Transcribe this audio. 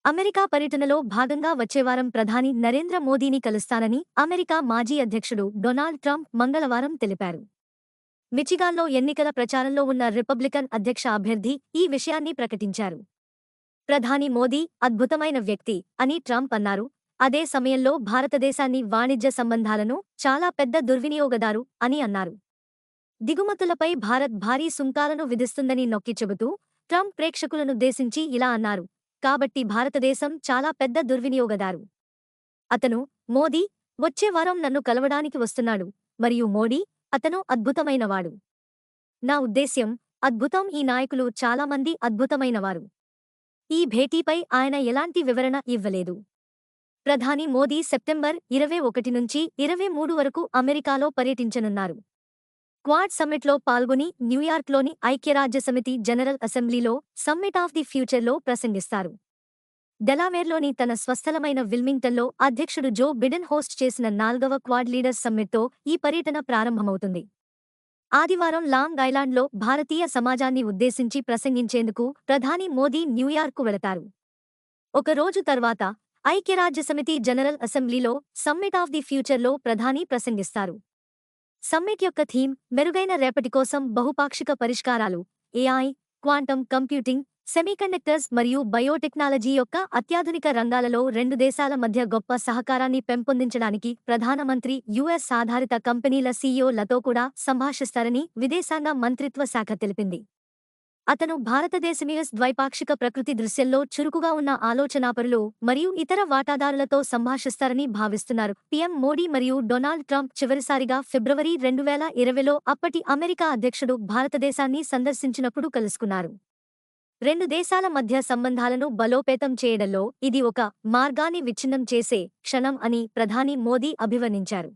America పర్యటనలో భాగంగా వచ్చేవారం ప్రధాని నరేంద్ర మోదీని కలుస్తానని అమెరికా మాజీ అధ్యక్షుడు డొనాల్డ్ ట్రంప్ మంగళవారం తెలిపారు. మిచిగాన్లో ఎన్నికల ప్రచారంలో ఉన్న రిపబ్లికన్ అధ్యక్ష అభ్యర్థి ఈ విషయాన్ని ప్రకటించారు. ప్రధాని మోదీ అద్భుతమైన వ్యక్తి అని ట్రంప్ అన్నారు. అదే సమయంలో భారతదేశాన్ని వాణిజ్య సంబంధాలను చాలా పెద్ద దుర్వినియోగదారు అని అన్నారు. దిగుమతులపై భారత్ భారీ సుంకాలను విధిస్తుందని నొక్కి చెబుతూ ట్రంప్ ప్రేక్షకులనుద్దేశించి ఇలా అన్నారు. కాబట్టి భారతదేశం చాలా పెద్ద దుర్వినియోగదారు. అతను, మోదీ, వచ్చే వారం నన్ను కలవడానికి వస్తున్నాడు. మరియు మోడీ, అతను అద్భుతమైనవాడు. నా ఉద్దేశ్యం, అద్భుతం ఈ నాయకులు చాలామంది అద్భుతమైనవారు. ఈ భేటీపై ఆయన ఎలాంటి వివరణ ఇవ్వలేదు. ప్రధాని మోదీ సెప్టెంబర్ 21 నుంచి 23 వరకు అమెరికాలో పర్యటించనున్నారు. క్వాడ్ సమ్మిట్లో పాల్గొని న్యూయార్క్లోని ఐక్యరాజ్యసమితి జనరల్ అసెంబ్లీలో సమ్మిట్ ఆఫ్ ది ఫ్యూచర్లో ప్రసంగిస్తారు. డెలావేర్లోని తన స్వస్థలమైన విల్మింగ్టన్లో అధ్యక్షుడు జో బిడెన్ హోస్ట్ చేసిన 4వ క్వాడ్ లీడర్స్ సమ్మిట్తో ఈ పర్యటన ప్రారంభమవుతుంది. ఆదివారం లాంగ్ ఐలాండ్లో భారతీయ సమాజాన్ని ఉద్దేశించి ప్రసంగించేందుకు ప్రధాని మోదీ న్యూయార్క్కు వెళతారు. ఒక రోజు తర్వాత ఐక్యరాజ్యసమితి జనరల్ అసెంబ్లీలో సమ్మిట్ ఆఫ్ ది ఫ్యూచర్లో ప్రధాని ప్రసంగిస్తారు. సమ్మిట్ యొక్క థీమ్ మెరుగైన రేపటి కోసం బహుపాక్షిక పరిష్కారాలు, ఏఐ, క్వాంటం కంప్యూటింగ్, సెమీకండక్టర్స్ మరియు బయోటెక్నాలజీ యొక్క అత్యాధునిక రంగాలలో రెండు దేశాల మధ్య గొప్ప సహకారాన్ని పెంపొందించడానికి ప్రధానమంత్రి యుఎస్ ఆధారిత కంపెనీల సీఈఓలతో కూడా సంభాషిస్తారని విదేశాంగ మంత్రిత్వ శాఖ తెలిపింది. అతను భారతదేశ-యుఎస్ ద్వైపాక్షిక ప్రకృతి దృశ్యంలో చురుకుగా ఉన్న ఆలోచనాపరులు మరియు ఇతర వాటాదారులతో సంభాషిస్తారని భావిస్తున్నారు. పీఎం మోడీ మరియు డొనాల్డ్ ట్రంప్ చివరిసారిగా ఫిబ్రవరి 2020లో అప్పటి అమెరికా అధ్యక్షుడు భారతదేశాన్ని సందర్శించినప్పుడు కలుసుకున్నారు. రెండు దేశాల మధ్య సంబంధాలను బలోపేతం చేయడంలో ఇది ఒక మార్గాన్ని విచ్ఛిన్నం చేసే క్షణం అని ప్రధాని మోదీ అభివర్ణించారు.